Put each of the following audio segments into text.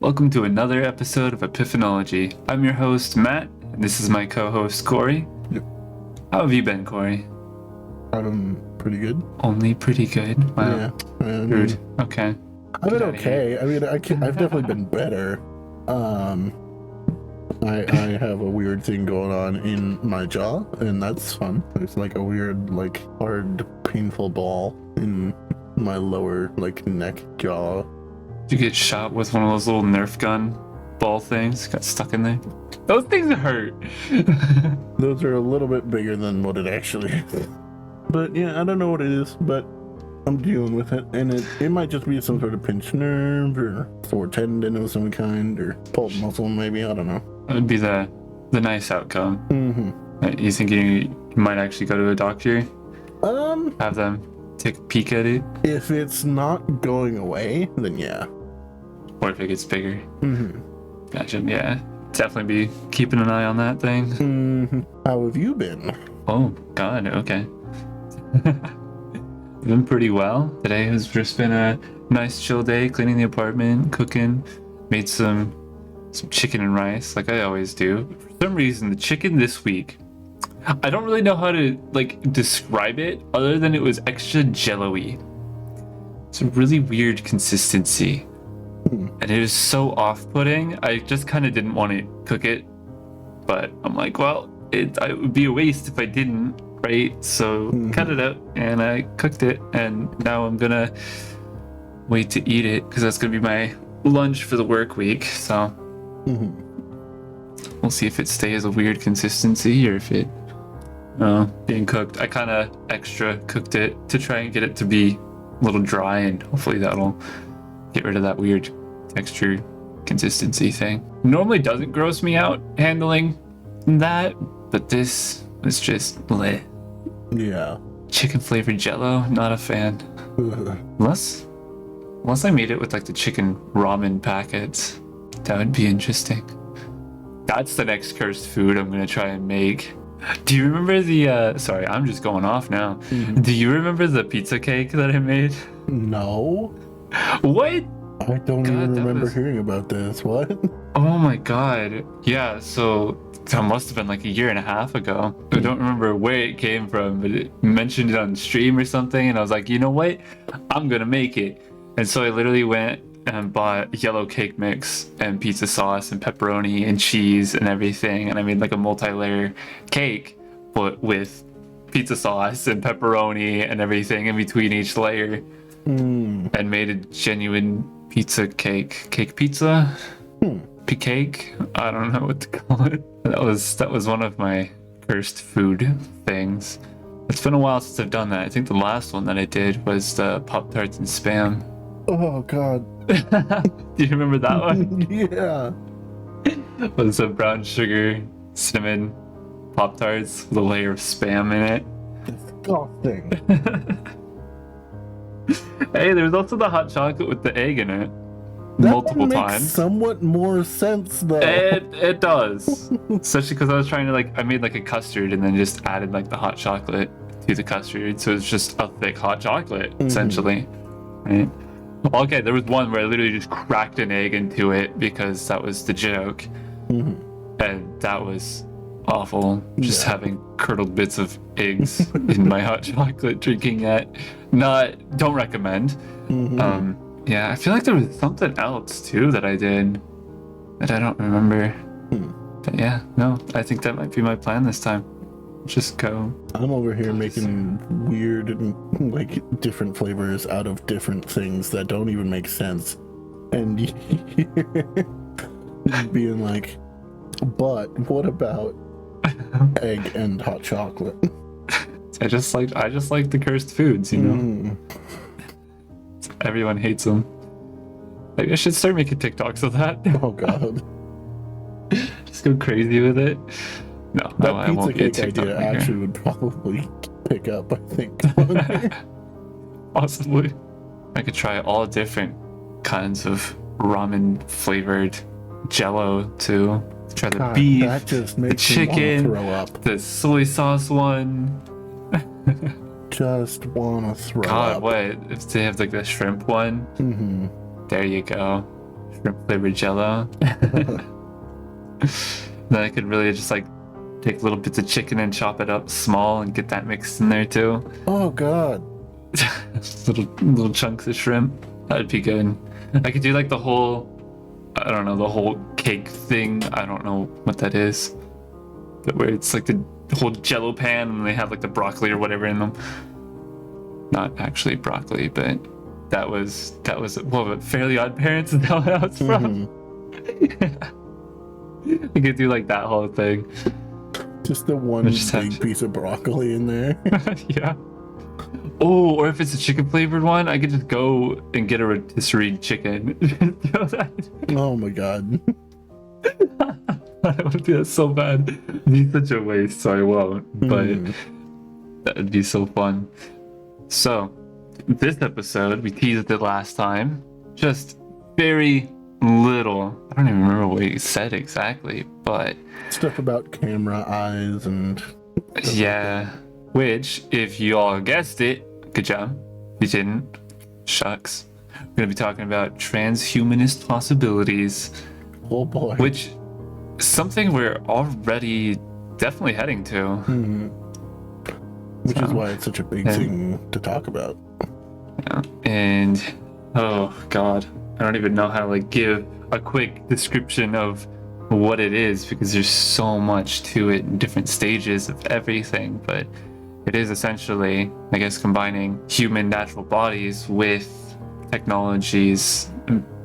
Welcome to another episode of Epiphanology. I'm your host, Matt, and this is my co-host, Corey. Yep. How have you been, Corey? Pretty good. Only pretty good? Wow. Yeah. Rude. Okay. I've been okay. I've definitely been better. I have a weird thing going on in my jaw, and that's fun. It's like a weird, hard, painful ball in my lower, neck jaw. Did you get shot with one of those little Nerf gun ball things? Got stuck in there? Those things hurt. Those are a little bit bigger than what it actually is. But yeah, I don't know what it is, but I'm dealing with it, and it might just be some sort of pinched nerve or sore tendon of some kind, or pulled muscle maybe, I don't know. That would be the nice outcome. Mm-hmm. You think you might actually go to a doctor? Have them take a peek at it? If it's not going away, then yeah. Or if it gets bigger? Mm-hmm. Gotcha, yeah. Definitely be keeping an eye on that thing. Mm-hmm. How have you been? Oh, God, okay. Been pretty well. Today has just been a nice chill day, cleaning the apartment, cooking, made some chicken and rice like I always do. For some reason, the chicken this week, I don't really know how to describe it other than it was extra jello-y. It's a really weird consistency. And it is so off-putting. I just kind of didn't want to cook it, but I'm like, well, it would be a waste if I didn't, right? So cut it out, and I cooked it, and now I'm gonna wait to eat it because that's gonna be my lunch for the work week. So we'll see if it stays a weird consistency or if it being cooked. I kind of extra cooked it to try and get it to be a little dry, and hopefully that'll get rid of that weird texture consistency thing. Normally doesn't gross me out handling that, but this was just bleh. Yeah. Chicken flavored jello, not a fan. Unless I made it with the chicken ramen packets, that would be interesting. That's the next cursed food I'm gonna try and make. Do you remember the sorry, I'm just going off now. Do you remember the pizza cake that I made? No. What? I don't even remember hearing about this. What? Oh my god. Yeah, so that must have been like a year and a half ago. I don't remember where it came from, but it mentioned it on stream or something, and I was like, you know what? I'm gonna make it. And so I literally went and bought yellow cake mix and pizza sauce and pepperoni and cheese and everything, and I made like a multi-layer cake, but with pizza sauce and pepperoni and everything in between each layer, and made a genuine pizza cake pizza cake. I don't know what to call it. That was one of my cursed food things. It's been a while since I've done that. I think the last one that I did was the Pop-Tarts and Spam. Oh god. Do you remember that one? Yeah. It was a brown sugar cinnamon Pop-Tarts with a layer of Spam in it. Disgusting. Hey, there's also the hot chocolate with the egg in it. That Multiple makes times. somewhat more sense though. It does. Especially because I was trying to I made a custard and then just added the hot chocolate to the custard. So it's just a thick hot chocolate, essentially. Right? Okay, there was one where I literally just cracked an egg into it because that was the joke. And that was awful. Just having curdled bits of eggs in my hot chocolate, drinking that. Don't recommend. Yeah, I feel like there was something else too that I did that I don't remember. But yeah, no, I think that might be my plan this time. Just go. I'm over here making weird different flavors out of different things that don't even make sense. And you're being like, but what about egg and hot chocolate? I just like the cursed foods, you know. Everyone hates them. Maybe I should start making TikToks of that. Oh god. Just go crazy with it. No, that I pizza won't be a cake TikTok idea maker. actually would probably pick up, I think. Possibly. I could try all different kinds of ramen flavored jello too. Try the beef, that just the makes me chicken, wanna throw up. the soy sauce one. Just wanna throw God, up. what? If they have the shrimp one? There you go. shrimp flavored Jello. Then I could really just like take little bits of chicken and chop it up small and get that mixed in there too. Oh God. little chunks of shrimp. That'd be good. I could do like the whole cake thing. I don't know what that is. But where it's like the whole Jello pan and they have like the broccoli or whatever in them. Not actually broccoli, but that was what, Fairly Odd Parents? Is that what that was from? I could do like that whole thing. Just the one big piece of broccoli in there. Yeah. Oh, or if it's a chicken flavored one, I could just go and get a rotisserie chicken. Oh my God. That would be so bad. It'd be such a waste, so I won't. But that would be so fun. So, this episode, we teased it last time. Just very little. I don't even remember what we said exactly, but stuff about camera eyes and yeah. Which, if you all guessed it, good job. If you didn't, shucks. We're gonna be talking about transhumanist possibilities. Oh boy. Which is something we're already definitely heading to. Which is why it's such a big thing to talk about. Yeah. And oh God, I don't even know how to like give a quick description of what it is because there's so much to it in different stages of everything, but it is essentially, I guess, combining human natural bodies with technologies,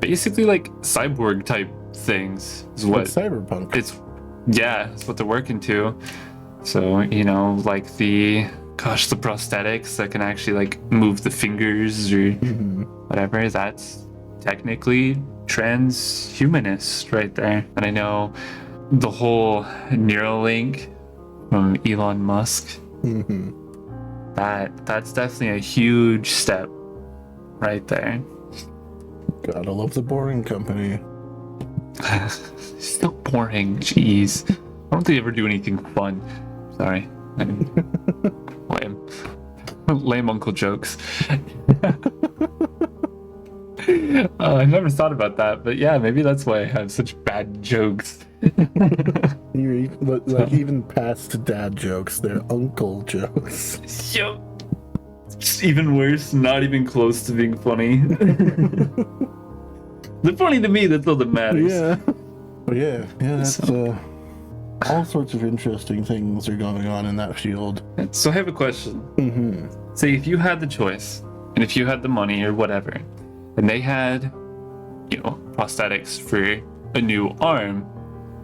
basically like cyborg type things is what it's cyberpunk. It's what they're working to. So, like the prosthetics that can actually like move the fingers or whatever, that's technically transhumanist right there. And I know the whole Neuralink from Elon Musk, that's definitely a huge step right there. Gotta love the Boring Company. Still boring, jeez. I don't think they ever do anything fun. Sorry. Lame uncle jokes. I never thought about that, but yeah, maybe that's why I have such bad jokes. You're like even past dad jokes, they're uncle jokes. Yep. It's even worse, not even close to being funny. They're funny to me, that's all that matters. Yeah. But yeah, that's all sorts of interesting things are going on in that field. So I have a question. Say if you had the choice, and if you had the money or whatever, and they had, prosthetics for a new arm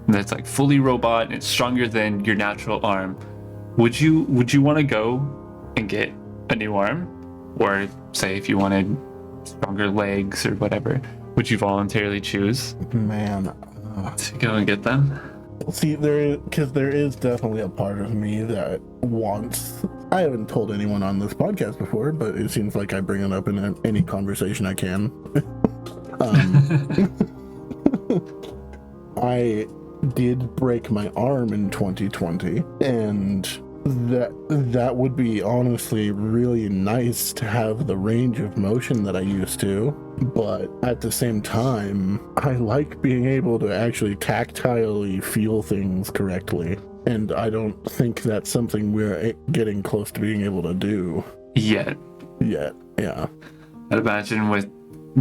that's like fully robot and it's stronger than your natural arm, would you want to go and get a new arm? Or say if you wanted stronger legs or whatever, would you voluntarily choose to go and get them? See, there is definitely a part of me that wants. I haven't told anyone on this podcast before, but it seems like I bring it up in any conversation I can. I did break my arm in 2020, and that would be honestly really nice to have the range of motion that I used to, but at the same time I like being able to actually tactilely feel things correctly, and I don't think that's something we're getting close to being able to do yet. Yeah. I'd imagine with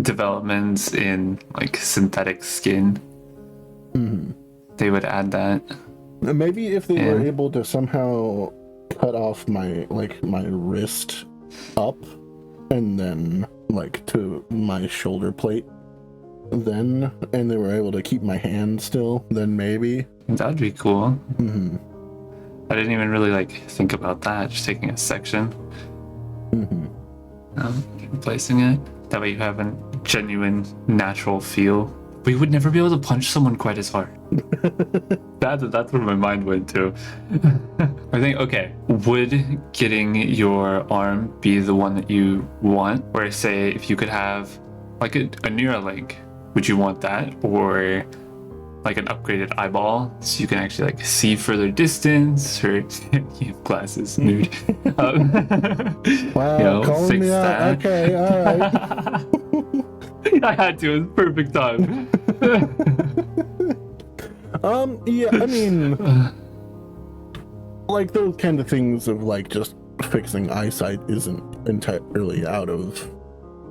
developments in like synthetic skin, they would add that. Maybe if they were able to somehow cut off my wrist up and then like to my shoulder plate, and they were able to keep my hand still, then maybe. That'd be cool. I didn't even really like think about that, just taking a section, replacing it. That way you have a genuine natural feel. But you would never be able to punch someone quite as hard. That's where my mind went to. I think, okay, would getting your arm be the one that you want? Or say if you could have like a Neuralink, would you want that? Or like an upgraded eyeball so you can actually like see further distance, or you have glasses, nude. Wow, calling fix me that. out. Okay, all right. I had to. It was perfect time. Yeah, I mean, like those kind of things of like just fixing eyesight isn't entirely out of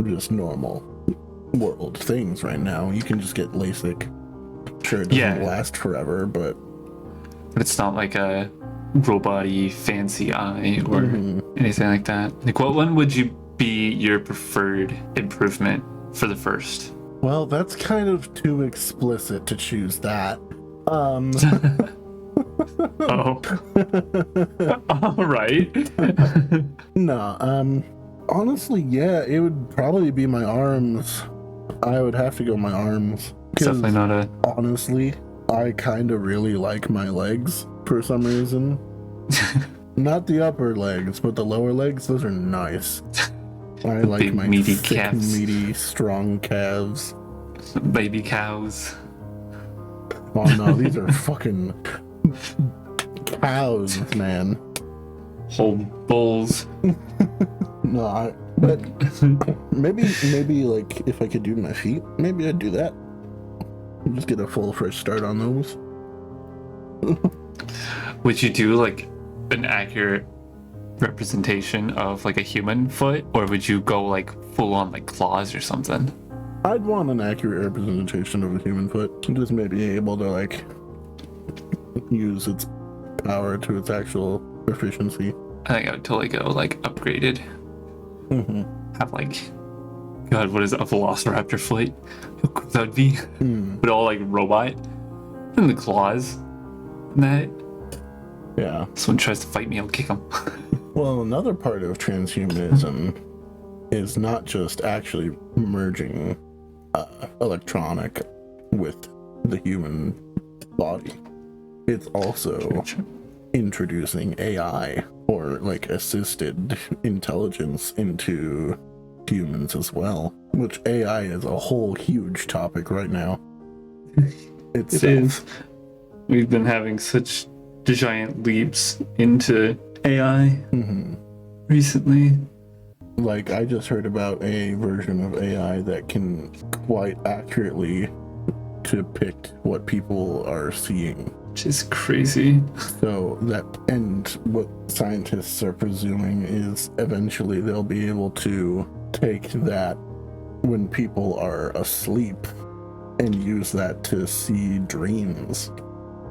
just normal world things right now. You can just get LASIK. Sure, it doesn't last forever, but it's not like a robot-y fancy eye or anything like that. Like, what one would you be your preferred improvement for the first? Well, that's kind of too explicit to choose that. Oh. All right. No, honestly, yeah, it would probably be my arms. I would have to go my arms. It's definitely not a... Honestly, I kind of really like my legs for some reason. Not the upper legs, but the lower legs, those are nice. I like big, my meaty thick, calves. meaty, strong calves. Baby cows. Oh no, these are fucking cows, man. Whole bulls. No, but maybe like if I could do my feet, maybe I'd do that. Just get a full fresh start on those. Would you do like an accurate representation of like a human foot, or would you go like full on like claws or something? I'd want an accurate representation of a human foot. Just maybe able to like use its power to its actual efficiency. I think I would totally go like upgraded. Have like, God, what is it, a velociraptor foot? How cool that would be. But all like robot. And the claws. And that. Yeah. Someone tries to fight me, I'll kick him. Well, another part of transhumanism is not just actually merging electronic with the human body. It's also introducing AI or like assisted intelligence into humans as well, which AI is a whole huge topic right now. It is. We've been having such giant leaps into AI recently. Like, I just heard about a version of AI that can quite accurately depict what people are seeing. Which is crazy. So that, and what scientists are presuming is eventually they'll be able to take that when people are asleep and use that to see dreams.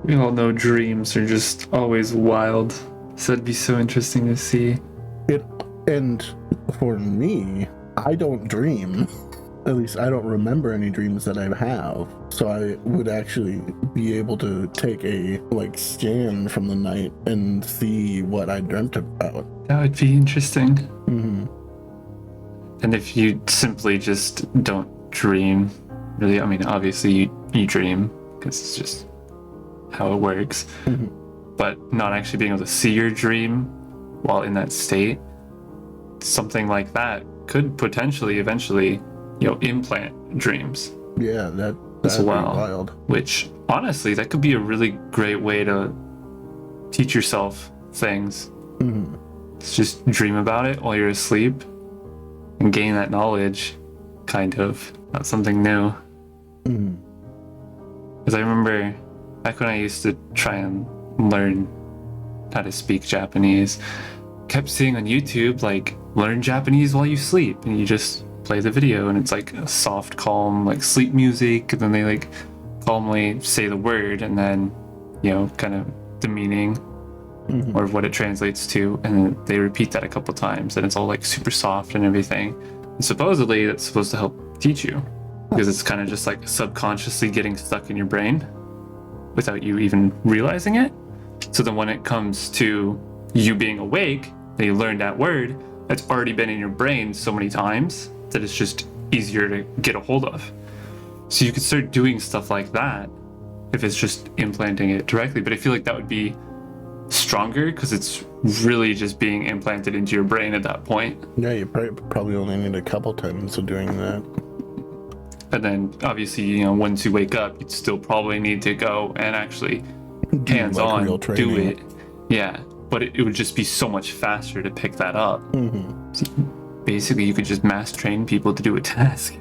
We all know dreams are just always wild. So it'd be so interesting to see. And for me, I don't dream. At least I don't remember any dreams that I have. So I would actually be able to take a like scan from the night and see what I dreamt about. That would be interesting. And if you simply just don't dream, really, I mean, obviously you dream because it's just how it works. But not actually being able to see your dream while in that state, something like that could potentially eventually, implant dreams. Yeah, that's wild. Which honestly, that could be a really great way to teach yourself things. Just dream about it while you're asleep and gain that knowledge, kind of. That's something new. Because I remember back when I used to try and learn how to speak Japanese, kept seeing on YouTube like learn Japanese while you sleep, and you just play the video and it's like a soft, calm like sleep music, and then they like calmly say the word and then kind of the meaning or what it translates to, and then they repeat that a couple times and it's all like super soft and everything. And supposedly that's supposed to help teach you because it's kind of just like subconsciously getting stuck in your brain without you even realizing it. So then when it comes to you being awake, that you learned that word, that's already been in your brain so many times that it's just easier to get a hold of. So you could start doing stuff like that if it's just implanting it directly. But I feel like that would be stronger because it's really just being implanted into your brain at that point. Yeah, you probably only need a couple times of doing that. And then obviously, once you wake up, you'd still probably need to go and actually hands-on do it. Yeah, but it would just be so much faster to pick that up. So basically, you could just mass train people to do a task.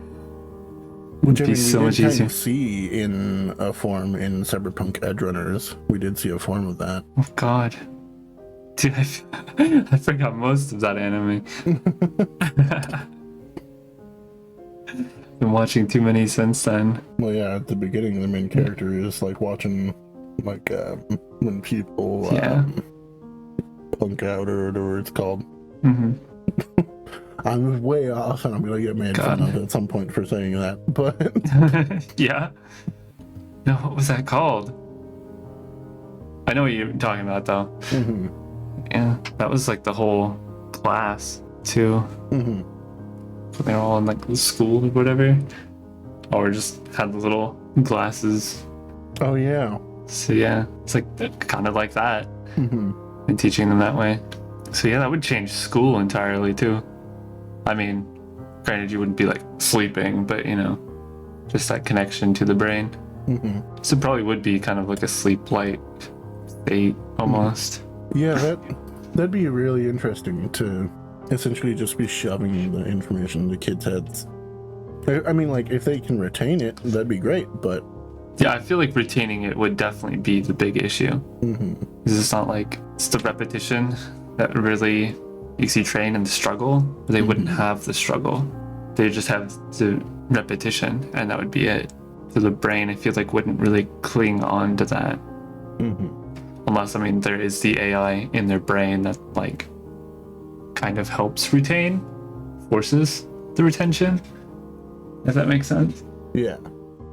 Which I be mean, so we much did kind easier. of see in a form in Cyberpunk Edgerunners. We did see a form of that. Oh God, dude, I forgot most of that anime. Been watching too many since then. Well, yeah, at the beginning, the main character is like watching, like, when people Yeah. punk out or whatever it's called. Mm-hmm. I'm way off, and I'm gonna get made fun of at some point for saying that. But Yeah. No, what was that called? I know what you're talking about, though. mhm, Yeah, that was like the whole class too. mhm. They were all in like school or whatever, or just had the little glasses. Oh yeah. So yeah, it's like kind of like that, Mhm. and teaching them that way. So yeah, that would change school entirely too. I mean, granted, you wouldn't be like sleeping, but you know, just that connection to the brain. Mhm. So it probably would be kind of like a sleep-like state almost. Yeah, that'd be really interesting to essentially just be shoving the information into kids' heads. I mean, like, if they can retain it, that'd be great, but Yeah, I feel like retaining it would definitely be the big issue. mhm. Because it's not like it's the repetition that really makes you train in the struggle. They wouldn't have the struggle. They just have the repetition, and that would be it. So the brain, I feel like, wouldn't really cling on to that. Mhm. Unless, I mean, there is the AI in their brain that, like, kind of helps retain, forces the retention, if that makes sense. Yeah.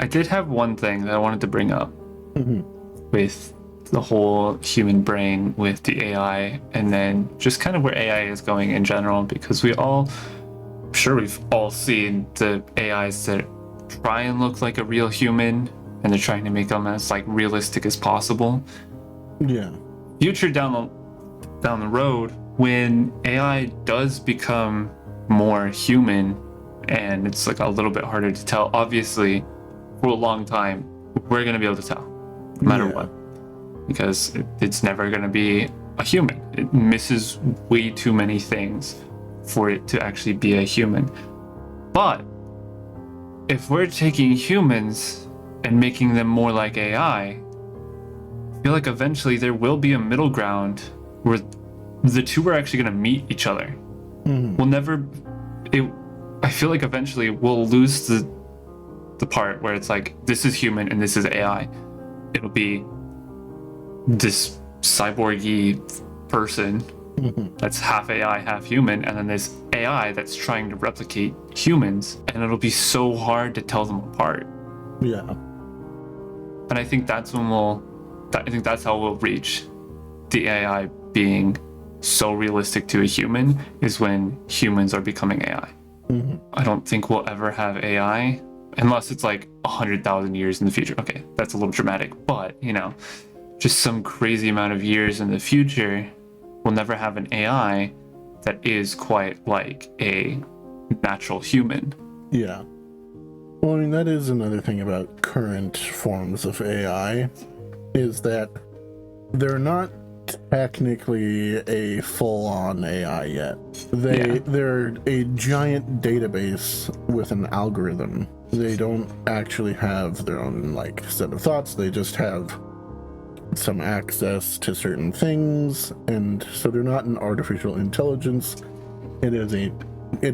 I did have one thing that I wanted to bring up Mhm. with the whole human brain with the AI, and then just kind of where AI is going in general, because we've all seen the AIs that try and look like a real human, and they're trying to make them as like realistic as possible. Yeah. Future down the road, when AI does become more human and it's like a little bit harder to tell, obviously for a long time we're going to be able to tell no matter what, because it's never going to be a human. It misses way too many things for it to actually be a human. But if we're taking humans and making them more like AI, I feel like eventually there will be a middle ground where the two are actually going to meet each other. Mhm. I feel like eventually we'll lose the part where it's like, this is human and this is AI. It'll be this cyborgy person Mhm. that's half AI, half human, and then this AI that's trying to replicate humans, and it'll be so hard to tell them apart. Yeah. And I think that's how we'll reach the AI being so realistic to a human, is when humans are becoming AI. Mhm. I don't think we'll ever have AI unless it's like 100,000 years in the future. Okay, that's a little dramatic, but you know, just some crazy amount of years in the future, we'll never have an AI that is quite like a natural human. Yeah. Well, I mean, that is another thing about current forms of AI, is that they're not technically a full-on AI yet. They're a giant database with an algorithm. They don't actually have their own like set of thoughts. They just have some access to certain things, and so they're not an artificial intelligence. It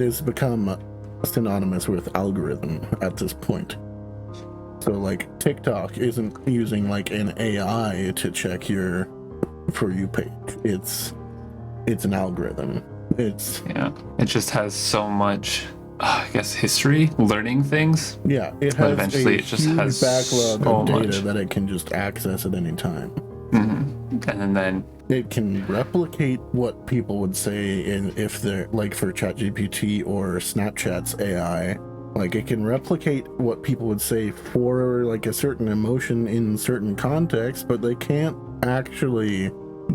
has become synonymous with algorithm at this point. So like TikTok isn't using like an AI to check your For You page. It's an algorithm. It just has so much, I guess, history learning things. It But has eventually a it just huge has backlog so of data much. that it can just access at any time. And then It can replicate what people would say if they're like for ChatGPT or Snapchat's AI. Like it can replicate what people would say for like a certain emotion in certain contexts, but they can't actually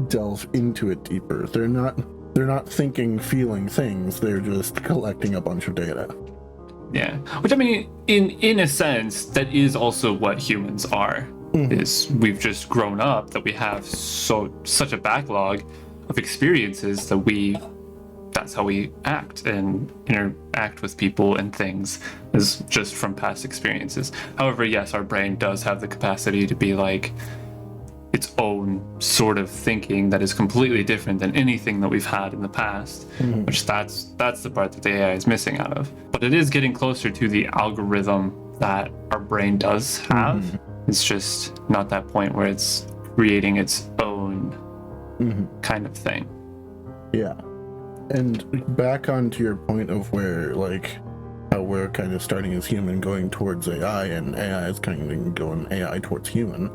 delve into it deeper. They're not thinking, feeling things. They're just collecting a bunch of data. yeah, which I mean, in a sense, that is also what humans are. Is we've just grown up, that we have such a backlog of experiences that we that's how we act and interact with people and things, is just from past experiences. However, yes, our brain does have the capacity to be like its own sort of thinking that is completely different than anything that we've had in the past, which that's the part that the AI is missing out of. But it is getting closer to the algorithm that our brain does have. It's just not that point where it's creating its own kind of thing. Yeah. And back onto your point of where, like, how we're kind of starting as human going towards AI, and AI is kind of going AI towards human,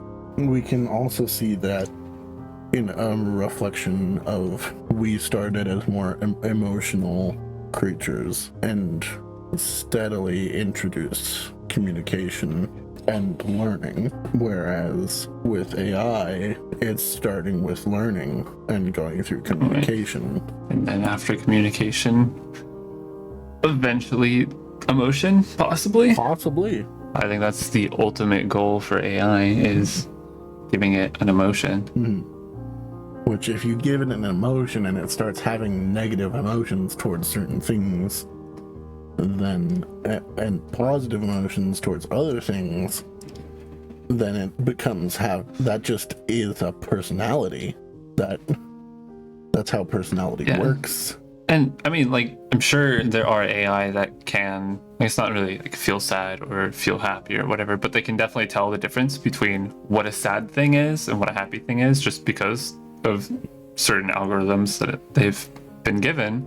we can also see that in a reflection of we started as more emotional creatures and steadily introduced communication and learning, whereas with AI, it's starting with learning and going through communication. And then after communication, eventually emotion, possibly? Possibly. I think that's the ultimate goal for AI, is giving it an emotion. Which, if you give it an emotion and it starts having negative emotions towards certain things, then and positive emotions towards other things, then it becomes that just is a personality. That's how personality works. And I mean, like, I'm sure there are AI that can, like, it's not really like feel sad or feel happy or whatever, but they can definitely tell the difference between what a sad thing is and what a happy thing is, just because of certain algorithms that they've been given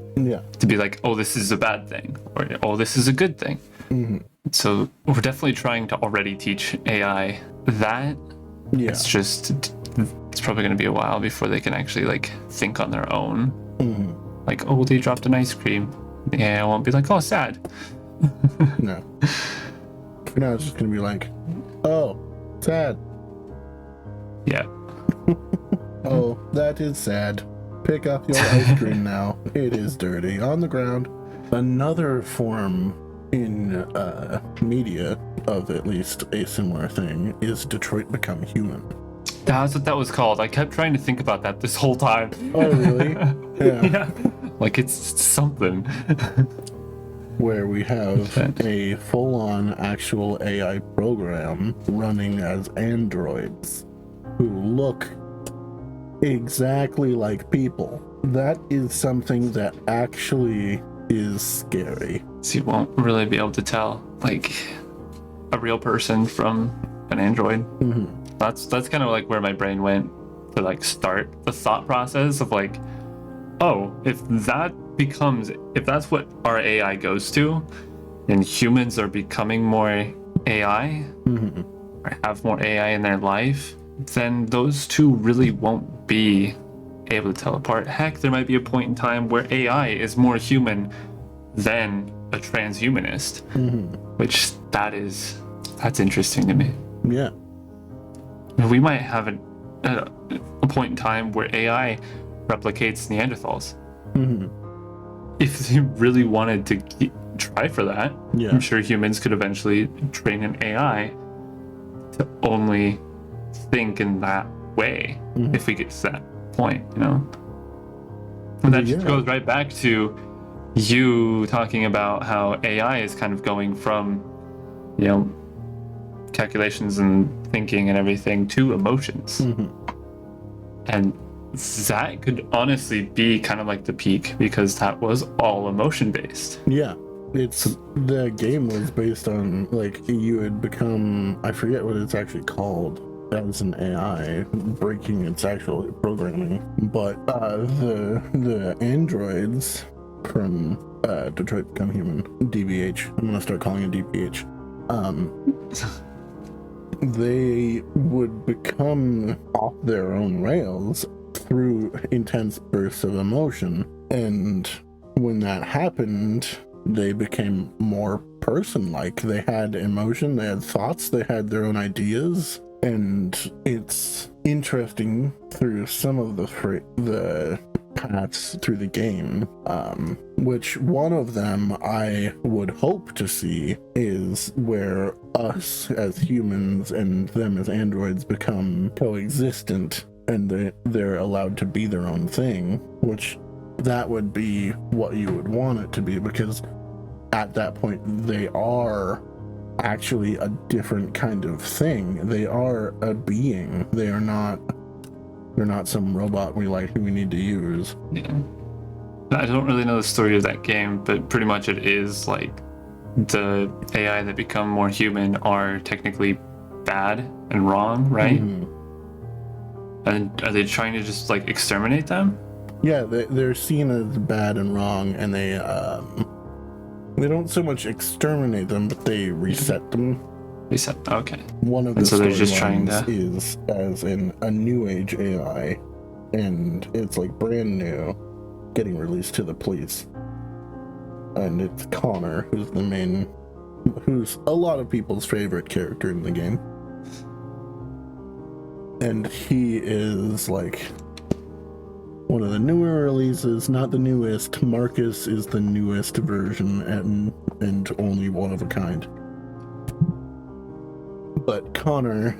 to be like, oh, this is a bad thing, or oh, this is a good thing. So we're definitely trying to already teach AI that. It's just, it's probably going to be a while before they can actually like think on their own. Like, oh, they dropped an ice cream. Yeah, I won't be like, oh, sad. No. For now, it's just gonna be like, oh, sad. Yeah. Oh, that is sad. Pick up your ice cream now. It is dirty on the ground. Another form in media of at least a similar thing is Detroit Become Human. That's what that was called. I kept trying to think about that this whole time. Oh, really? Yeah. Like, it's something. Where we have a full-on actual AI program running as androids who look exactly like people. That is something that actually is scary. So you won't really be able to tell, like, a real person from an android. That's kind of like where my brain went to like start the thought process of like, oh, if that's what our AI goes to, and humans are becoming more AI, or have more AI in their life, then those two really won't be able to tell apart. Heck, there might be a point in time where AI is more human than a transhumanist, which that's interesting to me. Yeah. We might have a point in time where AI replicates Neanderthals. If they really wanted to try for that, I'm sure humans could eventually train an AI to only think in that way if we get to that point, you know? And that just goes right back to you talking about how AI is kind of going from, you know, calculations and thinking and everything to emotions. And that could honestly be kind of like the peak, because that was all emotion based. Yeah. The game was based on, like, you would become, I forget what it's actually called as an AI, breaking its actual programming, but the androids from Detroit Become Human, DBH, I'm gonna start calling it DBH, they would become off their own rails through intense bursts of emotion, and when that happened, they became more person-like. They had emotion, they had thoughts, they had their own ideas, and it's interesting through some of the paths through the game, which one of them I would hope to see is where us as humans and them as androids become coexistent, and they're allowed to be their own thing, which that would be what you would want it to be, because at that point they are actually a different kind of thing. They are a being. They're not some robot we need to use. Yeah. I don't really know the story of that game, but pretty much it is like the AI that become more human are technically bad and wrong, right? And are they trying to just like exterminate them? Yeah, they're seen as bad and wrong, and they don't so much exterminate them, but they reset them. Reset. Okay. One of the and so they're just trying to is as in a new age AI, and it's like brand new, getting released to the police. And it's Connor, who's a lot of people's favorite character in the game. And he is like one of the newer releases, not the newest. Marcus is the newest version and only one of a kind. But Connor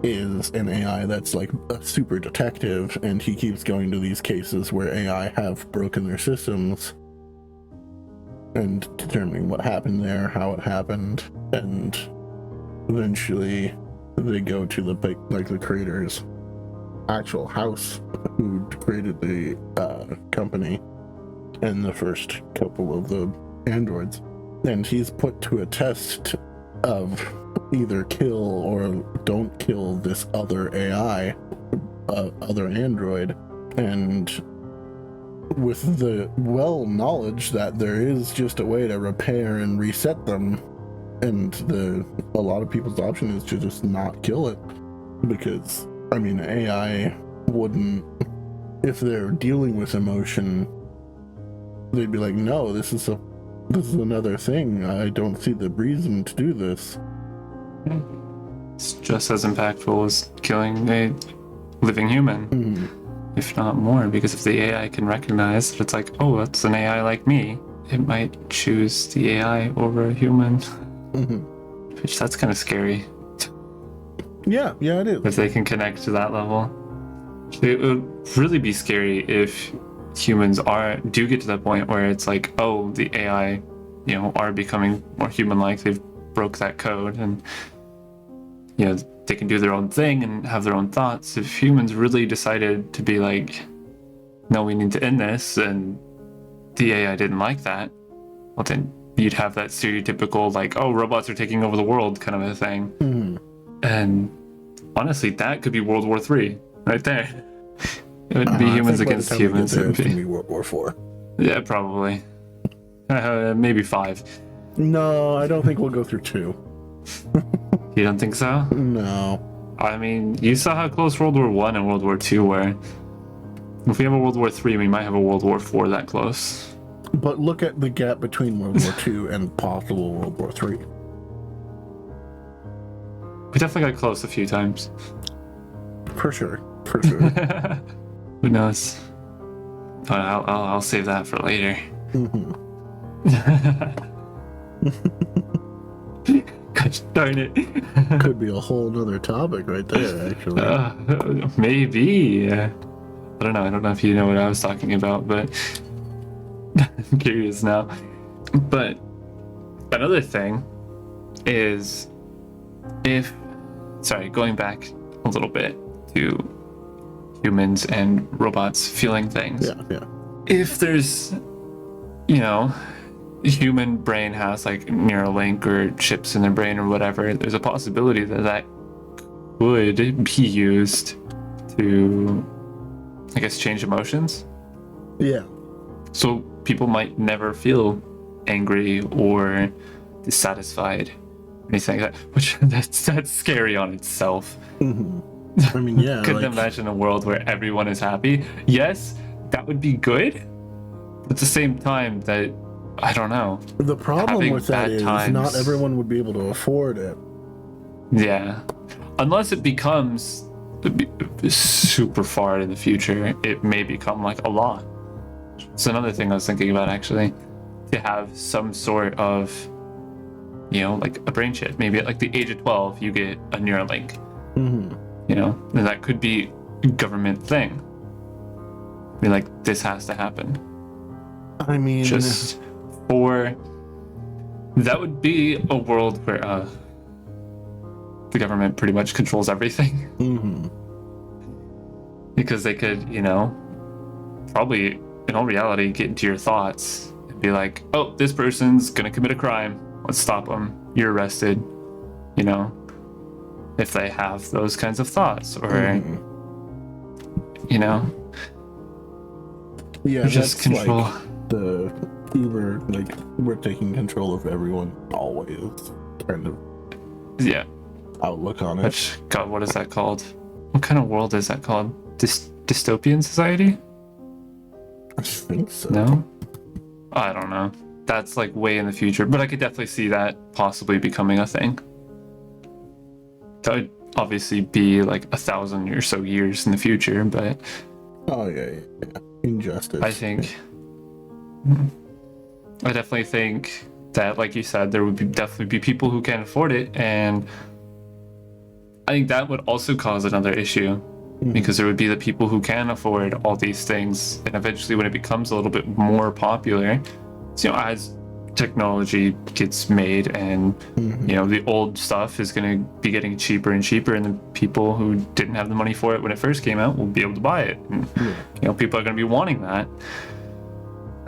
is an AI that's like a super detective, and he keeps going to these cases where AI have broken their systems and determining what happened there, how it happened, and eventually they go to the creator's actual house, who created the company and the first couple of the androids, and he's put to a test of either kill or don't kill this other AI, other android, and with the knowledge that there is just a way to repair and reset them, and a lot of people's option is to just not kill it, because I mean AI wouldn't, if they're dealing with emotion, they'd be like, no, this is another thing. I don't see the reason to do this. It's just as impactful as killing a living human, if not more, because if the AI can recognize that it's like, oh, that's an AI like me, it might choose the AI over a human. Which, that's kind of scary. Yeah, it is. If they can connect to that level. It would really be scary if humans do get to that point where it's like, oh, the AI, are becoming more human-like. They've broke that code, and they can do their own thing and have their own thoughts. If humans really decided to be like, no, we need to end this, and the AI didn't like that, well, then you'd have that stereotypical like, oh, robots are taking over the world kind of a thing. And honestly, that could be World War III right there. It wouldn't be humans against humans. It would be World War IV. Yeah, probably. Maybe 5. No, I don't think we'll go through 2. You don't think so? No. I mean, you saw how close World War I and World War II were. If we have a World War III, we might have a World War IV that close. But look at the gap between World War II and possible World War III. We definitely got close a few times. For sure. Who knows? But I'll save that for later. Gosh darn it. Could be a whole nother topic right there, actually. Maybe. I don't know if you know what I was talking about, but I'm curious now. But another thing is, going back a little bit to humans and robots feeling things. Yeah. If there's, human brain has like Neuralink or chips in their brain or whatever, there's a possibility that would be used to, I guess, change emotions. Yeah. So people might never feel angry or dissatisfied, anything like that, which that's scary on itself. I mean, yeah. Couldn't imagine a world where everyone is happy. Yes, that would be good, but at the same time, that, I don't know. The problem with that is not everyone would be able to afford it. Yeah. Unless it becomes super far in the future, it may become like a law. It's another thing I was thinking about, actually, to have some sort of, like a brain chip. Maybe at like the age of 12, you get a Neuralink. And that could be a government thing. be like, this has to happen. I mean, Just for that would be a world where the government pretty much controls everything. mhm. Because they could, probably in all reality get into your thoughts and be like, oh, this person's gonna commit a crime, let's stop them, you're arrested, if they have those kinds of thoughts, or Yeah, just that's control. like the Uber, like we're taking control of everyone always kind of Yeah. outlook on it. Which, God, what is that called? What kind of world is that called? Dystopian society? I think so. No? I don't know. That's like way in the future, but I could definitely see that possibly becoming a thing. That would obviously be like 1,000 or so years in the future, but Oh yeah. Injustice. I think I definitely think that, like you said, there would definitely be people who can't afford it, and I think that would also cause another issue, because there would be the people who can afford all these things, and eventually when it becomes a little bit more popular, as technology gets made and the old stuff is going to be getting cheaper and cheaper, and the people who didn't have the money for it when it first came out will be able to buy it, and people are going to be wanting that,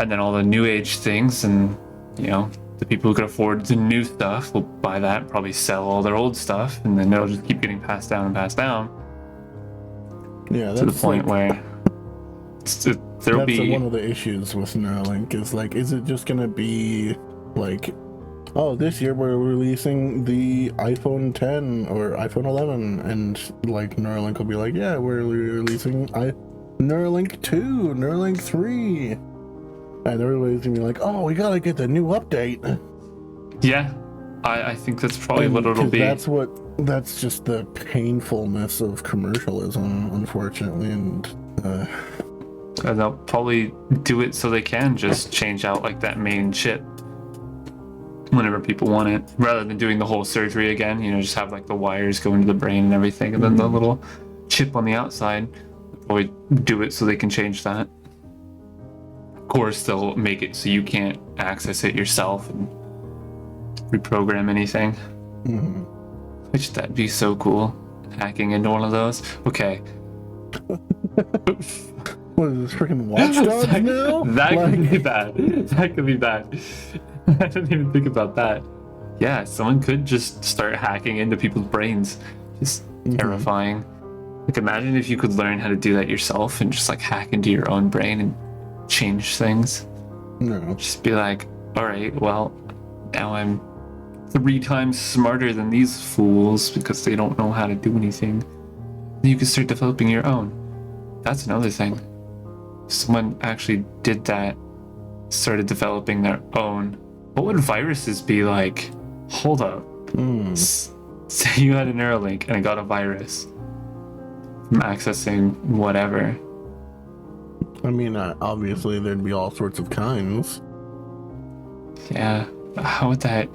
and then all the new age things, and the people who can afford the new stuff will buy that and probably sell all their old stuff, and then it'll just keep getting passed down and passed down to the point where there'll be one of the issues with Neuralink is like, is it just gonna be like, oh, this year we're releasing the iPhone 10 or iPhone 11, and like Neuralink will be like, yeah, we're releasing Neuralink 2, Neuralink 3, and everybody's gonna be like, oh, we gotta get the new update. Yeah, I think that's probably what it'll be. That's just the painfulness of commercialism, unfortunately, and they'll probably do it so they can just change out like that main chip whenever people want it, rather than doing the whole surgery again. Just have like the wires go into the brain and everything, and then the little chip on the outside. They'll probably do it so they can change that. Of course, they'll make it so you can't access it yourself and reprogram anything. Which that'd be so cool. Hacking into one of those. Okay. What is this, freaking Watch Dogs now? That could be bad. That could be bad. I didn't even think about that. Yeah, someone could just start hacking into people's brains. Just terrifying. Like, imagine if you could learn how to do that yourself and just like hack into your own brain and change things. No. Just be like, all right, well, now I'm 3 times smarter than these fools because they don't know how to do anything. Then you can start developing your own. That's another thing. Someone actually did that, started developing their own. What would viruses be like? Hold up. Say you had a Neuralink and it got a virus from accessing whatever. I mean, obviously there'd be all sorts of kinds. Yeah, but how would that...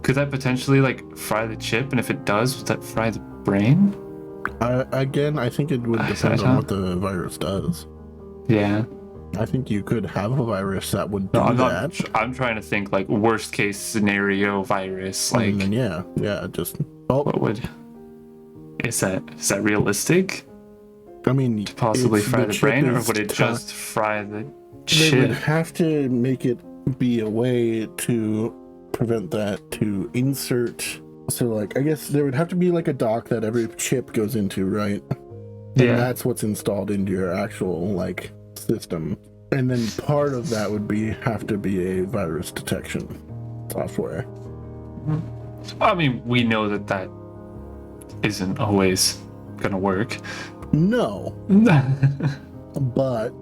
Could that potentially like fry the chip? And if it does, would that fry the brain? Again, I think it would depend on what the virus does. Yeah. I think you could have a virus that would do that. I'm trying to think like worst case scenario virus. Like, and then, yeah, just... What would... Is that realistic? I mean, to possibly fry the brain, or would it just fry the chip? They would have to make it be a way to prevent that, to insert... So, like, I guess there would have to be, like, a dock that every chip goes into, right? And that's what's installed into your actual, like, system. And then part of that would have to be a virus detection software. I mean, we know that isn't always gonna work. No. But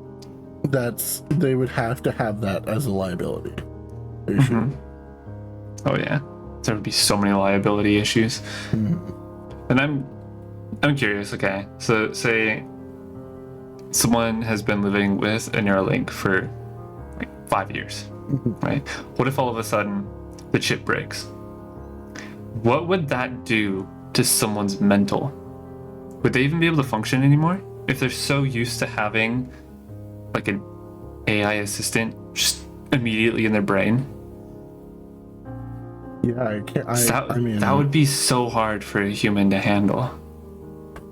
they would have to have that as a liability issue. Oh, yeah. There would be so many liability issues. And I'm curious, okay, so say someone has been living with a Neuralink for like 5 years, right? What if all of a sudden the chip breaks? What would that do to someone's mental? Would they even be able to function anymore? If they're so used to having like an AI assistant just immediately in their brain. Yeah, I can't. I mean, that would be so hard for a human to handle.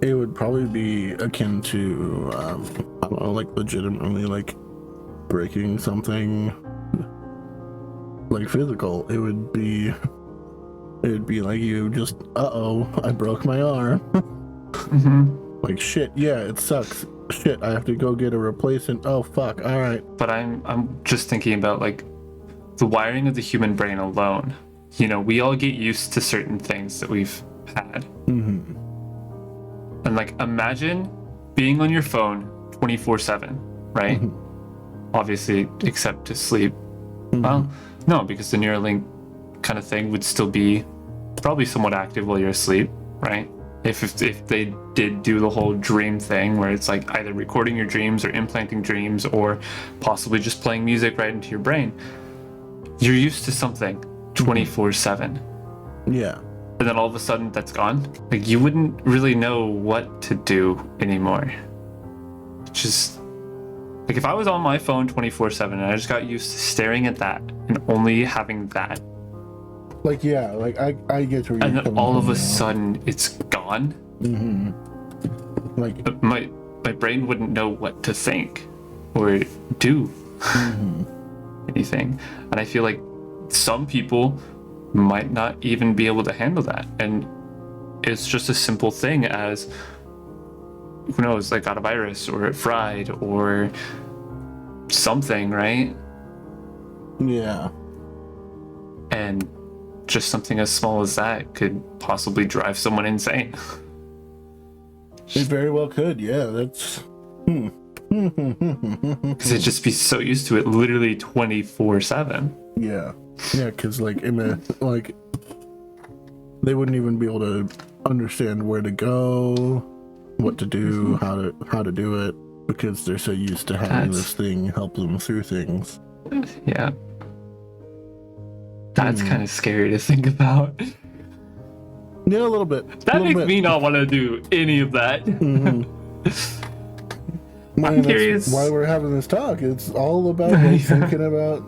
It would probably be akin to, I don't know, like legitimately like breaking something like physical. It'd be like you just, I broke my arm. Like, shit, yeah, it sucks. Shit, I have to go get a replacement. Oh fuck, all right. But I'm just thinking about like the wiring of the human brain alone. You know, we all get used to certain things that we've had. And like, imagine being on your phone 24/7, right? Obviously, except to sleep. Well, no, because the Neuralink kind of thing would still be probably somewhat active while you're asleep, right? If they did do the whole dream thing where it's like either recording your dreams or implanting dreams or possibly just playing music right into your brain, you're used to something 24/7. Yeah. And then all of a sudden that's gone. Like, you wouldn't really know what to do anymore. Just like, if I was on my phone 24/7 and I just got used to staring at that and only having that, like, yeah, like I get where you're and then coming all from of a now. sudden it's gone. Like, my brain wouldn't know what to think or do anything. And I feel like some people might not even be able to handle that. And it's just a simple thing as, who knows, like got a virus or it fried or something, right? yeah. And just something as small as that could possibly drive someone insane. It very well could, yeah. That's Because they'd just be so used to it literally 24/7. yeah. Yeah, because like like they wouldn't even be able to understand where to go, what to do, how to do it, because they're so used to having this thing help them through things. Yeah. That's kind of scary to think about. Yeah, a little bit. That makes me not want to do any of that. I'm curious. That's why we're having this talk. It's all about like, thinking about.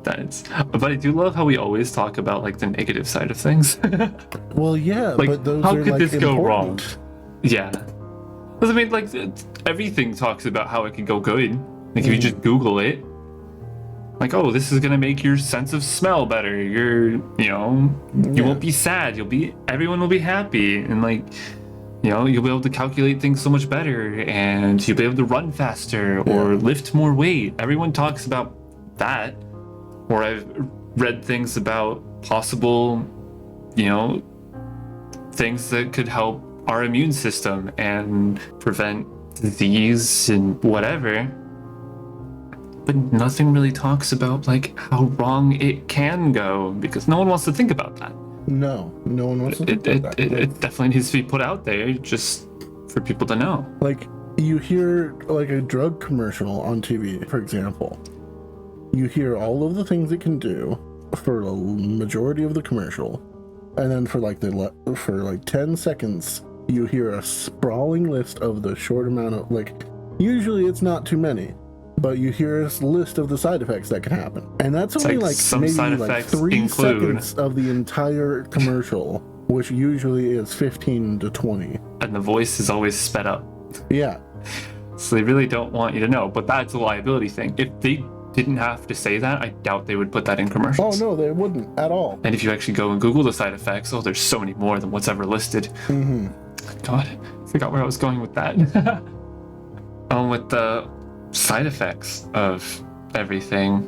But I do love how we always talk about like the negative side of things. Well, yeah, like, but those how are could like this go wrong? important. Yeah. Because I mean, like, everything talks about how it can go good. Like, if you just Google it, like, oh, this is gonna make your sense of smell better. You won't be sad. Everyone will be happy, and like, you'll be able to calculate things so much better, and you'll be able to run faster or lift more weight. Everyone talks about that. Or I've read things about possible, things that could help our immune system and prevent disease and whatever. But nothing really talks about like how wrong it can go, because no one wants to think about that. No one wants to think about that. It definitely needs to be put out there just for people to know. Like, you hear like a drug commercial on TV, for example. You hear all of the things it can do for the majority of the commercial, and then for like 10 seconds, you hear a sprawling list of the short amount of, like, usually it's not too many, but you hear a list of the side effects that can happen, and that's only like some maybe side like effects 3 seconds of the entire commercial, which usually is 15 to 20. And the voice is always sped up. Yeah. So they really don't want you to know, but that's a liability thing. If they didn't have to say that, I doubt they would put that in commercials. Oh no, they wouldn't at all. And if you actually go and Google the side effects, there's so many more than what's ever listed. God, I forgot where I was going with that. With the side effects of everything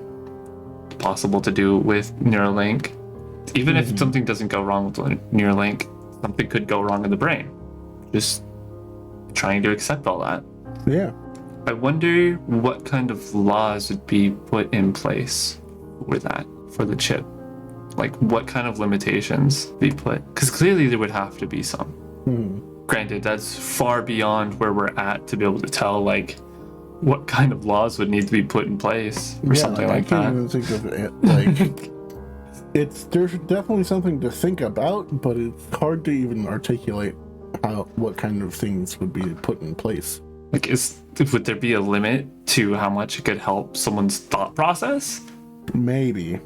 possible to do with Neuralink, even if something doesn't go wrong with Neuralink, something could go wrong in the brain. Just trying to accept all that. Yeah. I wonder what kind of laws would be put in place for the chip. Like, what kind of limitations be put? Because clearly there would have to be some. Granted, that's far beyond where we're at to be able to tell, like, what kind of laws would need to be put in place or something like that. I can't even think of it. Like, there's definitely something to think about, but it's hard to even articulate what kind of things would be put in place. Like, would there be a limit to how much it could help someone's thought process? Maybe.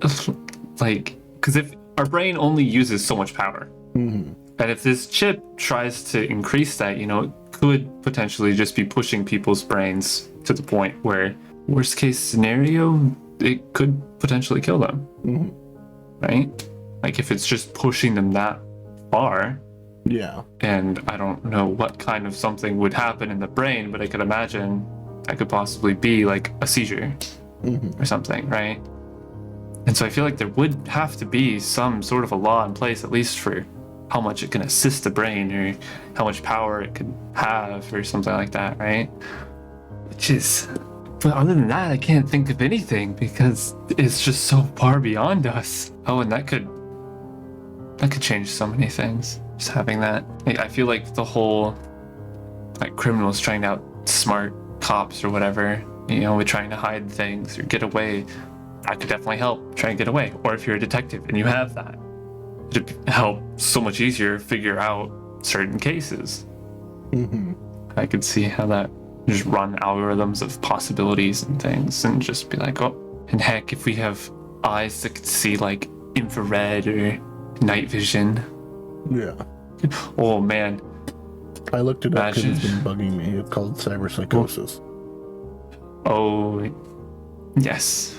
Like, because if our brain only uses so much power, Mm-hmm. and if this chip tries to increase that, it could potentially just be pushing people's brains to the point where, worst case scenario, it could potentially kill them. Mm-hmm. Right? Like, if it's just pushing them that far. Yeah. And I don't know what kind of something would happen in the brain, but I could imagine that could possibly be like a seizure or something, right? And so I feel like there would have to be some sort of a law in place, at least for how much it can assist the brain or how much power it could have or something like that, right? But other than that, I can't think of anything because it's just so far beyond us. Oh, and that could change so many things. Just having that. I feel like the whole criminals trying to outsmart cops or whatever, with trying to hide things or get away, that could definitely help try and get away. Or if you're a detective and you have that, it'd help so much easier figure out certain cases. I could see how that just run algorithms of possibilities and things and just be like, oh, and heck, if we have eyes that could see like infrared or night vision. Yeah. Oh man. I looked it up because it's been bugging me. It's called cyberpsychosis. Oh, yes.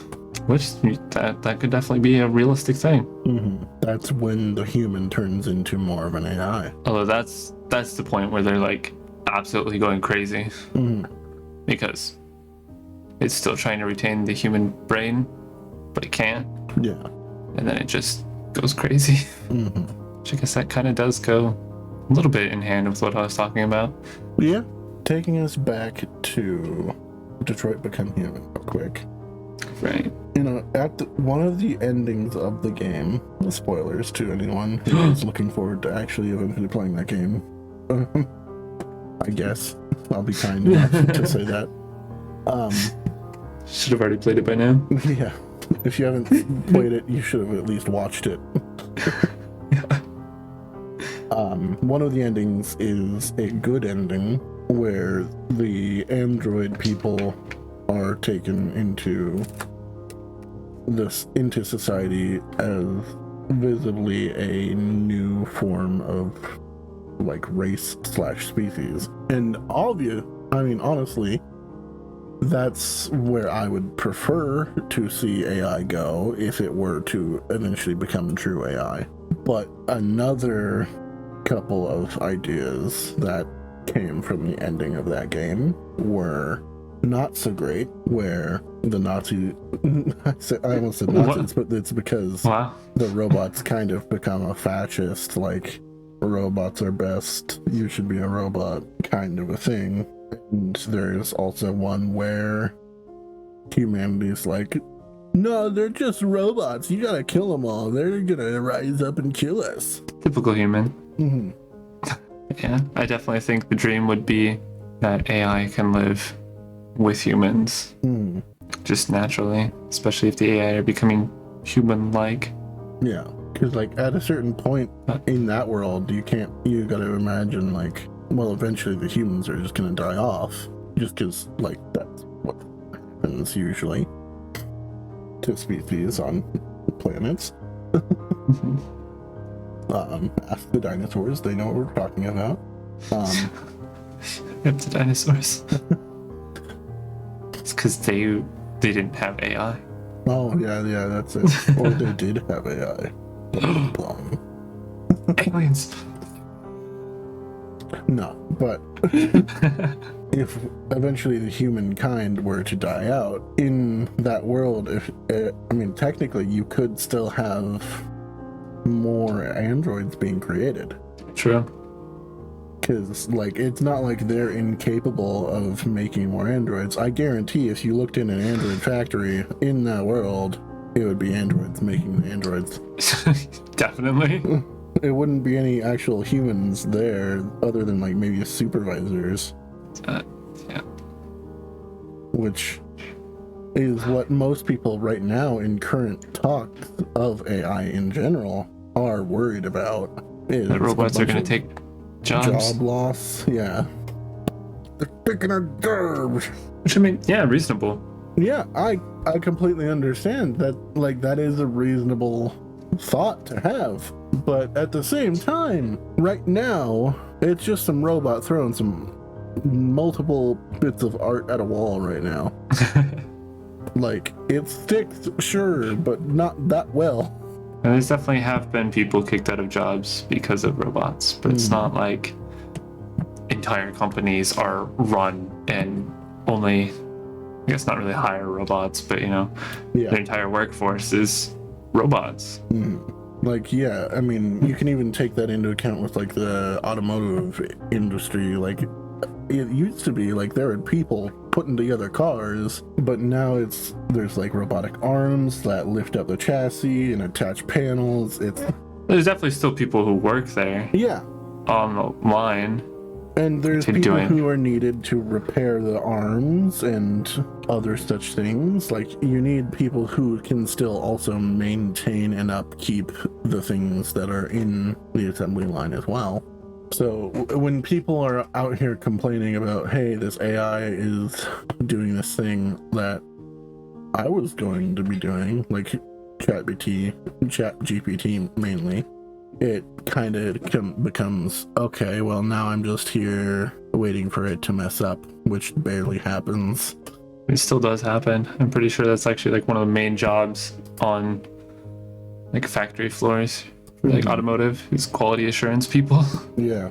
Which that could definitely be a realistic thing. That's when the human turns into more of an AI. Although that's the point where they're like absolutely going crazy because it's still trying to retain the human brain, but it can't. Yeah. And then it just goes crazy. Which I guess that kind of does go a little bit in hand with what I was talking about. Yeah. Taking us back to Detroit Become Human real quick. Right. At one of the endings of the game, spoilers to anyone who is looking forward to actually eventually playing that game, I guess I'll be kind enough to say that. Should have already played it by now. Yeah. If you haven't played it, you should have at least watched it. One of the endings is a good ending where the android people are taken into society as visibly a new form of like race / species. And honestly, that's where I would prefer to see AI go if it were to eventually become true AI. But another couple of ideas that came from the ending of that game were not so great, where the Nazi I almost said Nazis, but it's because the robots kind of become a fascist, like robots are best, you should be a robot kind of a thing. And there's also one where humanity's like, no, they're just robots, you gotta kill them all, they're gonna rise up and kill us. Typical human. Yeah, I definitely think the dream would be that AI can live with humans just naturally, especially if the AI are becoming human-like. Yeah, because like at a certain point in that world, you gotta imagine like, well, eventually the humans are just gonna die off, just because like that's what happens usually to species on planets. Ask the dinosaurs, they know what we're talking about. Yep, the dinosaurs. It's because they didn't have AI. Oh yeah, that's it. Or they did have AI. Aliens. No, but if eventually the humankind were to die out in that world, technically you could still have more androids being created. True. Because like it's not like they're incapable of making more androids. I guarantee if you looked in an android factory in that world, it would be androids making the androids. Definitely. It wouldn't be any actual humans there other than like maybe supervisors. Yeah. Which is what most people right now in current talks of AI in general are worried about. The robots are going to take jobs. job loss. Yeah. They're picking our garbage. Which I mean, yeah, reasonable. Yeah, I completely understand that. Like, that is a reasonable thought to have. But at the same time, right now, it's just some robot throwing some multiple bits of art at a wall right now. Like, it sticks, sure, but not that well. And there's definitely have been people kicked out of jobs because of robots, but it's not like entire companies are run and only, I guess not really hire robots, but Yeah. their entire workforce is robots. Like, yeah, I mean, you can even take that into account with like the automotive industry. Like, it used to be like there were people putting together cars, but now there's like robotic arms that lift up the chassis and attach panels. There's definitely still people who work there Yeah, on the line. and there's to people doing- who are needed to repair the arms and other such things. Like, you need people who can still also maintain and upkeep the things that are in the assembly line as well. So when people are out here complaining about, hey, this AI is doing this thing that I was going to be doing, like ChatGPT mainly, it kind of becomes, okay, well, now I'm just here waiting for it to mess up, which barely happens. It still does happen. I'm pretty sure that's actually like one of the main jobs on like factory floors, like automotive, is quality assurance people. Yeah.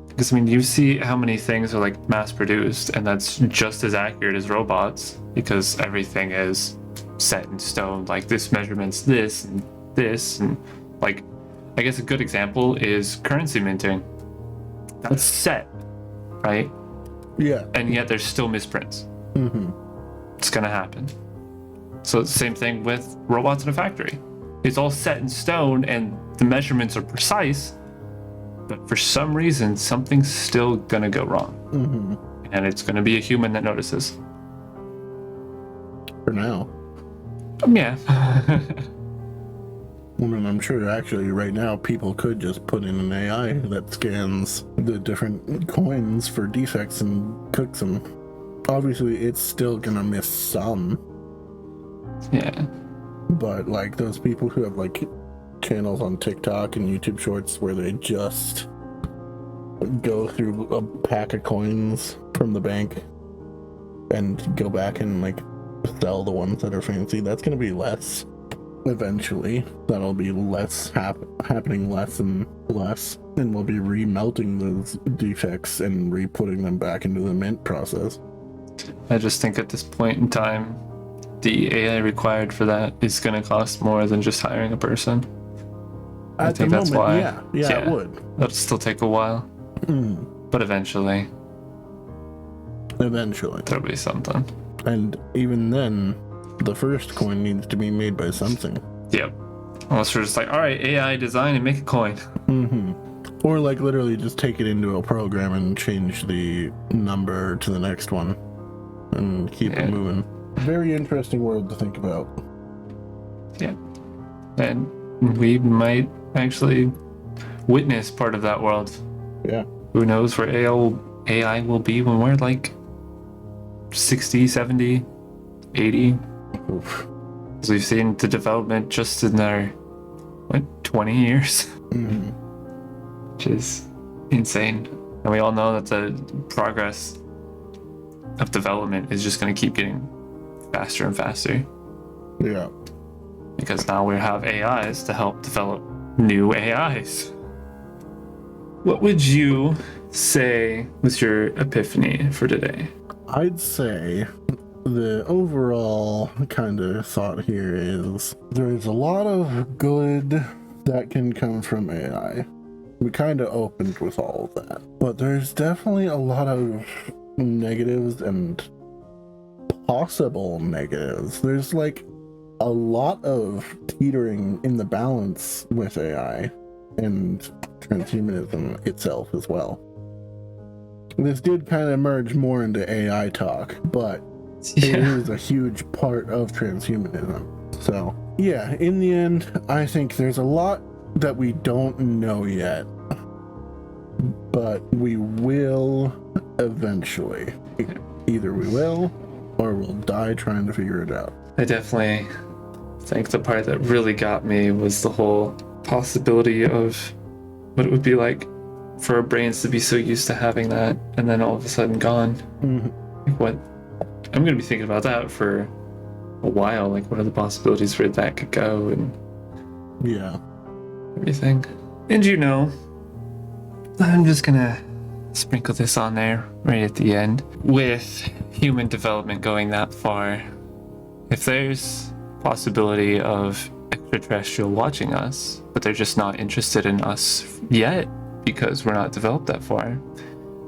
Because I mean, you see how many things are like mass produced, and that's just as accurate as robots, because everything is set in stone. Like, this measurement's this, and like, I guess a good example is currency minting. That's set, right? Yeah. And yet there's still misprints. It's gonna happen. So it's the same thing with robots in a factory. It's all set in stone and the measurements are precise, but for some reason something's still gonna go wrong. And it's gonna be a human that notices. For now. Yeah. I mean, I'm sure actually right now people could just put in an AI that scans the different coins for defects and cooks them. Obviously, it's still gonna miss some, Yeah. but like those people who have like channels on TikTok and YouTube Shorts where they just go through a pack of coins from the bank and go back and like sell the ones that are fancy, that's gonna be less. Eventually, that'll be less happening less and less, and we'll be remelting those defects and re-putting them back into the mint process. I just think at this point in time, the AI required for that is going to cost more than just hiring a person. At think the that's moment, why. yeah, it would. That'll still take a while, but eventually there'll be something. And even then, the first coin needs to be made by something. Yep. Unless we're just like, all right, AI design and make a coin. Or like literally just take it into a program and change the number to the next one and keep it moving. Very interesting world to think about. Yeah. And we might actually witness part of that world. Yeah. Who knows where AI will be when we're like 60, 70, 80. Oof. Because we've seen the development just in our 20 years, which is insane. And we all know that the progress of development is just going to keep getting faster and faster. Yeah. Because now we have AIs to help develop new AIs. What would you say was your epiphany for today? I'd say the overall kind of thought here is there's a lot of good that can come from AI. We kind of opened with all of that, but there's definitely a lot of negatives and possible negatives. There's like a lot of teetering in the balance with AI and transhumanism itself as well. This did kind of merge more into AI talk, but it is a huge part of transhumanism. So yeah, in the end, I think there's a lot that we don't know yet, but we will eventually. Either we will, or we'll die trying to figure it out. I definitely think the part that really got me was the whole possibility of what it would be like for our brains to be so used to having that and then all of a sudden gone. Like what? I'm going to be thinking about that for a while. Like, what are the possibilities where that could go and Yeah. everything. And I'm just going to sprinkle this on there right at the end. With human development going that far, if there's possibility of extraterrestrial watching us, but they're just not interested in us yet because we're not developed that far,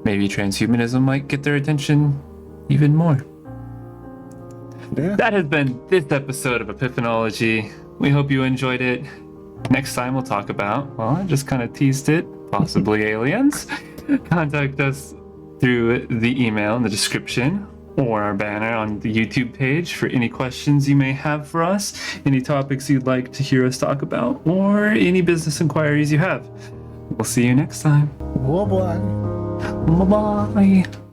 maybe transhumanism might get their attention even more. Yeah. That has been this episode of Epiphanology. We hope you enjoyed it. Next time we'll talk about, well, I just kind of teased it, possibly aliens. Contact us through the email in the description or our banner on the YouTube page for any questions you may have for us, any topics you'd like to hear us talk about, or any business inquiries you have. We'll see you next time. Bye-bye. Bye-bye.